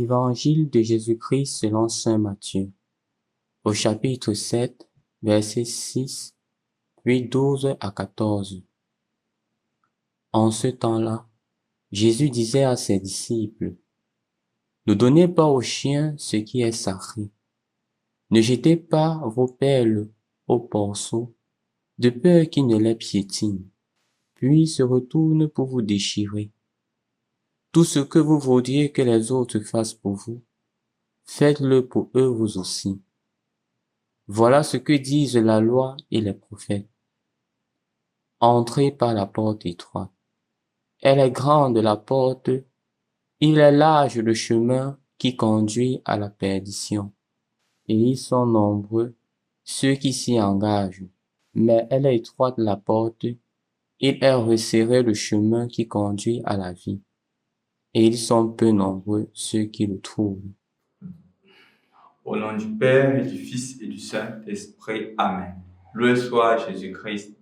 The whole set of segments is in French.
Évangile de Jésus-Christ selon saint Matthieu, au chapitre 7, versets 6, puis 12 à 14. En ce temps-là, Jésus disait à ses disciples, « Ne donnez pas aux chiens ce qui est sacré. Ne jetez pas vos perles aux porceaux, de peur qu'ils ne les piétinent, puis se retournent pour vous déchirer. Tout ce que vous voudriez que les autres fassent pour vous, faites-le pour eux vous aussi. Voilà ce que disent la loi et les prophètes. Entrez par la porte étroite. Elle est grande la porte, il est large le chemin qui conduit à la perdition. Et ils sont nombreux, ceux qui s'y engagent. Mais elle est étroite la porte, il est resserré le chemin qui conduit à la vie. Et ils sont peu nombreux, ceux qui le trouvent. Au nom du Père, et du Fils et du Saint-Esprit. Amen. Loué soit Jésus-Christ.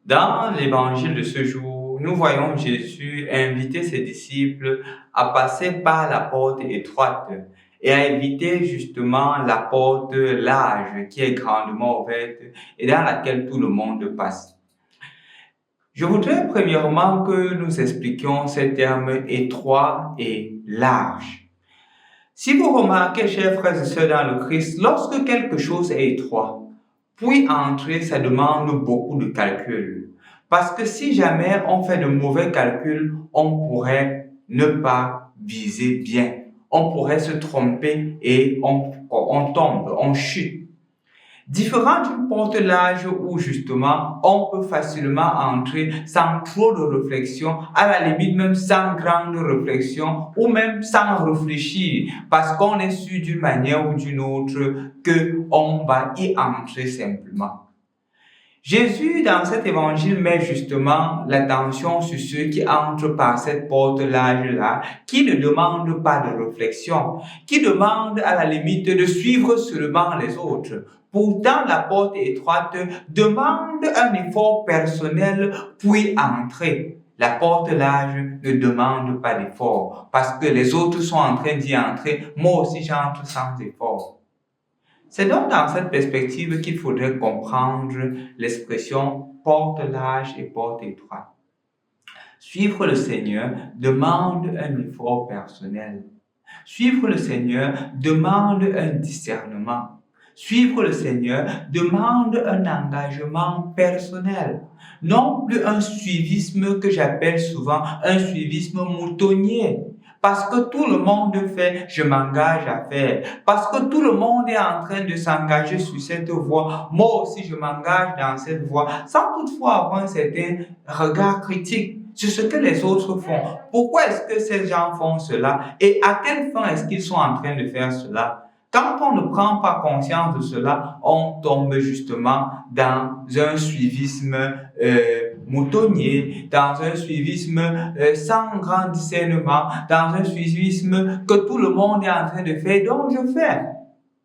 Dans l'évangile de ce jour, nous voyons Jésus inviter ses disciples à passer par la porte étroite et à éviter justement la porte large qui est grandement ouverte et dans laquelle tout le monde passe. Je voudrais premièrement que nous expliquions ces termes étroit et large. Si vous remarquez, chers frères et sœurs dans le Christ, lorsque quelque chose est étroit, puis entrer, ça demande beaucoup de calcul. Parce que si jamais on fait de mauvais calculs, on pourrait ne pas viser bien. On pourrait se tromper et on tombe, on chute. Différent d'une porte large où justement on peut facilement entrer sans trop de réflexion, à la limite même sans grande réflexion ou même sans réfléchir parce qu'on est sûr d'une manière ou d'une autre que on va y entrer simplement. Jésus, dans cet évangile, met justement l'attention sur ceux qui entrent par cette porte large-là, qui ne demandent pas de réflexion, qui demandent à la limite de suivre seulement les autres. Pourtant, la porte étroite demande un effort personnel pour y entrer. La porte large ne demande pas d'effort, parce que les autres sont en train d'y entrer, moi aussi j'entre sans effort. C'est donc dans cette perspective qu'il faudrait comprendre l'expression porte large et porte étroite. Suivre le Seigneur demande un effort personnel. Suivre le Seigneur demande un discernement. Suivre le Seigneur demande un engagement personnel. Non plus un suivisme que j'appelle souvent un suivisme moutonnier. Parce que tout le monde fait, je m'engage à faire. Parce que tout le monde est en train de s'engager sur cette voie, moi aussi je m'engage dans cette voie, sans toutefois avoir un certain regard critique sur ce que les autres font. Pourquoi est-ce que ces gens font cela? Et à quelle fin est-ce qu'ils sont en train de faire cela? Quand on ne prend pas conscience de cela, on tombe justement dans un suivisme moutonnier, dans un suivisme sans grand discernement, dans un suivisme que tout le monde est en train de faire, donc je fais.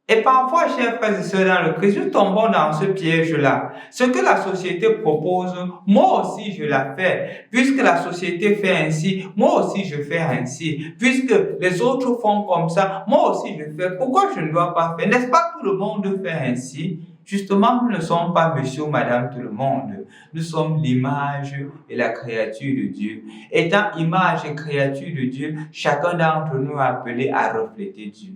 Et parfois, chers frères et sœurs dans le Christ, nous tombons dans ce piège-là. Ce que la société propose, moi aussi je la fais. Puisque la société fait ainsi, moi aussi je fais ainsi. Puisque les autres font comme ça, moi aussi je fais. Pourquoi je ne dois pas faire? N'est-ce pas tout le monde fait ainsi? Justement, nous ne sommes pas monsieur ou madame tout le monde. Nous sommes l'image et la créature de Dieu. Étant image et créature de Dieu, chacun d'entre nous est appelé à refléter Dieu.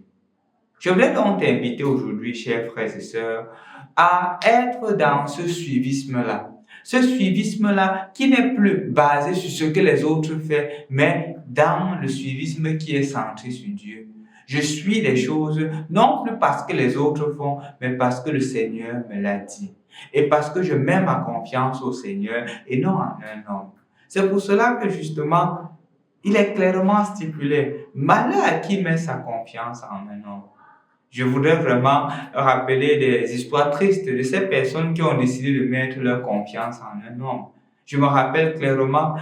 Je voulais donc t'inviter aujourd'hui, chers frères et sœurs, à être dans ce suivisme-là. Ce suivisme-là qui n'est plus basé sur ce que les autres font, mais dans le suivisme qui est centré sur Dieu. Je suis les choses non plus parce que les autres font, mais parce que le Seigneur me l'a dit. Et parce que je mets ma confiance au Seigneur et non en un homme. C'est pour cela que justement, il est clairement stipulé, malheur à qui met sa confiance en un homme. Je voudrais vraiment rappeler des histoires tristes de ces personnes qui ont décidé de mettre leur confiance en un homme. Je me rappelle clairement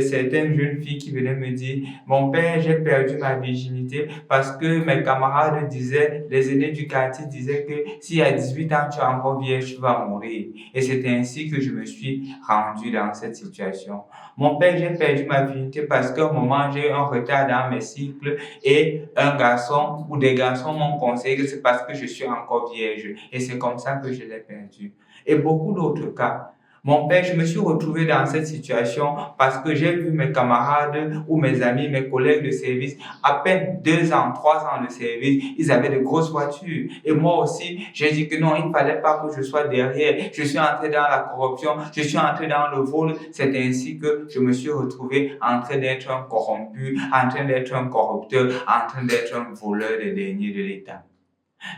certaines jeunes filles qui venaient me dire, mon père, j'ai perdu ma virginité parce que mes camarades disaient, les aînés du quartier disaient que si à 18 ans tu es encore vierge, tu vas mourir. Et c'est ainsi que je me suis rendu dans cette situation. Mon père, j'ai perdu ma virginité parce qu'à un moment, j'ai eu un retard dans mes cycles et un garçon ou des garçons m'ont conseillé que c'est parce que je suis encore vierge. Et c'est comme ça que je l'ai perdu. Et beaucoup d'autres cas. Mon père, je me suis retrouvé dans cette situation parce que j'ai vu mes camarades ou mes amis, mes collègues de service, à peine 2 ans, 3 ans de service, ils avaient de grosses voitures. Et moi aussi, j'ai dit que non, il ne fallait pas que je sois derrière. Je suis entré dans la corruption, je suis entré dans le vol. C'est ainsi que je me suis retrouvé en train d'être un corrompu, en train d'être un corrupteur, en train d'être un voleur des deniers de l'État.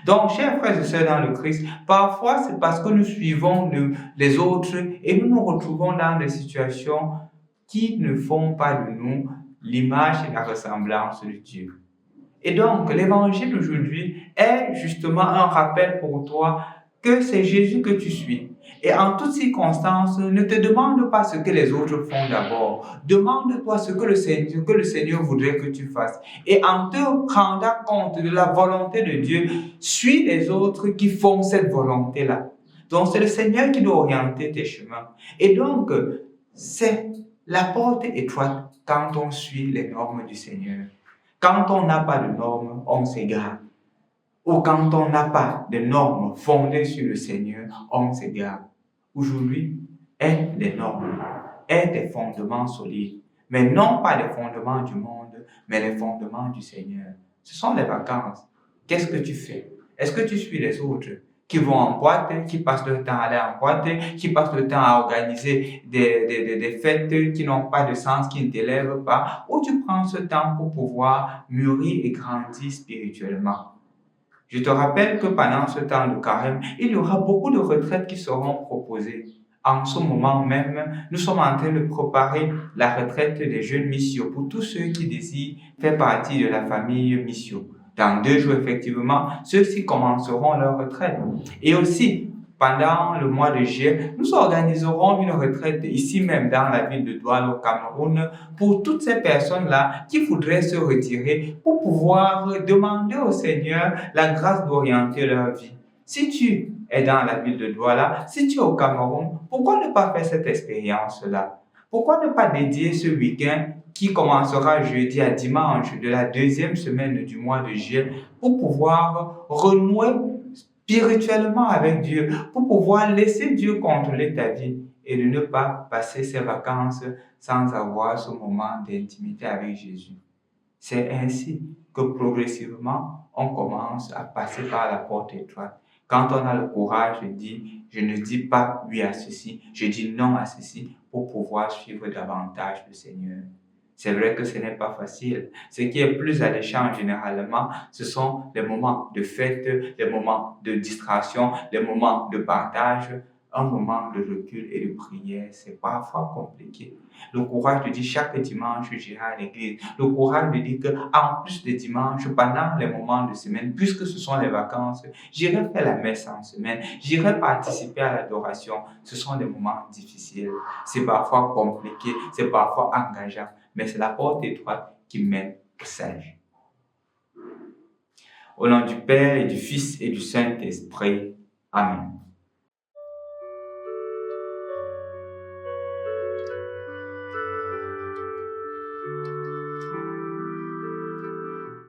Donc, chers frères et sœurs dans le Christ, parfois c'est parce que nous suivons les autres et nous nous retrouvons dans des situations qui ne font pas de nous l'image et la ressemblance de Dieu. Et donc, l'évangile d'aujourd'hui est justement un rappel pour toi que c'est Jésus que tu suis. Et en toutes circonstances, ne te demande pas ce que les autres font d'abord. Demande-toi ce que le Seigneur voudrait que tu fasses. Et en te rendant compte de la volonté de Dieu, suis les autres qui font cette volonté-là. Donc, c'est le Seigneur qui doit orienter tes chemins. Et donc, c'est la porte étroite quand on suit les normes du Seigneur. Quand on n'a pas de normes, on s'égare. Ou quand on n'a pas de normes fondées sur le Seigneur, on s'égare. Aujourd'hui, aie des normes, aie des fondements solides, mais non pas les fondements du monde, mais les fondements du Seigneur. Ce sont les vacances. Qu'est-ce que tu fais? Est-ce que tu suis les autres qui vont en boîte, qui passent le temps à aller en boîte, qui passent le temps à organiser des fêtes qui n'ont pas de sens, qui ne t'élèvent pas, ou tu prends ce temps pour pouvoir mûrir et grandir spirituellement? Je te rappelle que pendant ce temps de carême, il y aura beaucoup de retraites qui seront proposées. En ce moment même, nous sommes en train de préparer la retraite des jeunes missions pour tous ceux qui désirent faire partie de la famille mission. Dans 2 jours, effectivement, ceux-ci commenceront leur retraite. Et aussi, pendant le mois de juillet, nous organiserons une retraite ici même dans la ville de Douala au Cameroun pour toutes ces personnes-là qui voudraient se retirer pour pouvoir demander au Seigneur la grâce d'orienter leur vie. Si tu es dans la ville de Douala, si tu es au Cameroun, pourquoi ne pas faire cette expérience-là? Pourquoi ne pas dédier ce week-end qui commencera jeudi à dimanche de la 2e semaine du mois de juillet pour pouvoir renouer spirituellement avec Dieu, pour pouvoir laisser Dieu contrôler ta vie et de ne pas passer ces vacances sans avoir ce moment d'intimité avec Jésus. C'est ainsi que progressivement, on commence à passer par la porte étroite. Quand on a le courage de dire, je ne dis pas oui à ceci, je dis non à ceci, pour pouvoir suivre davantage le Seigneur. C'est vrai que ce n'est pas facile. Ce qui est plus alléchant généralement, ce sont les moments de fête, les moments de distraction, les moments de partage, un moment de recul et de prière. C'est parfois compliqué. Le courage de dire chaque dimanche, j'irai à l'église. Le courage de dire qu'en plus des dimanches, pendant les moments de semaine, puisque ce sont les vacances, j'irai faire la messe en semaine, j'irai participer à l'adoration. Ce sont des moments difficiles. C'est parfois compliqué, c'est parfois engageant. Mais c'est la porte étroite qui mène au sage. Au nom du Père et du Fils et du Saint-Esprit. Amen.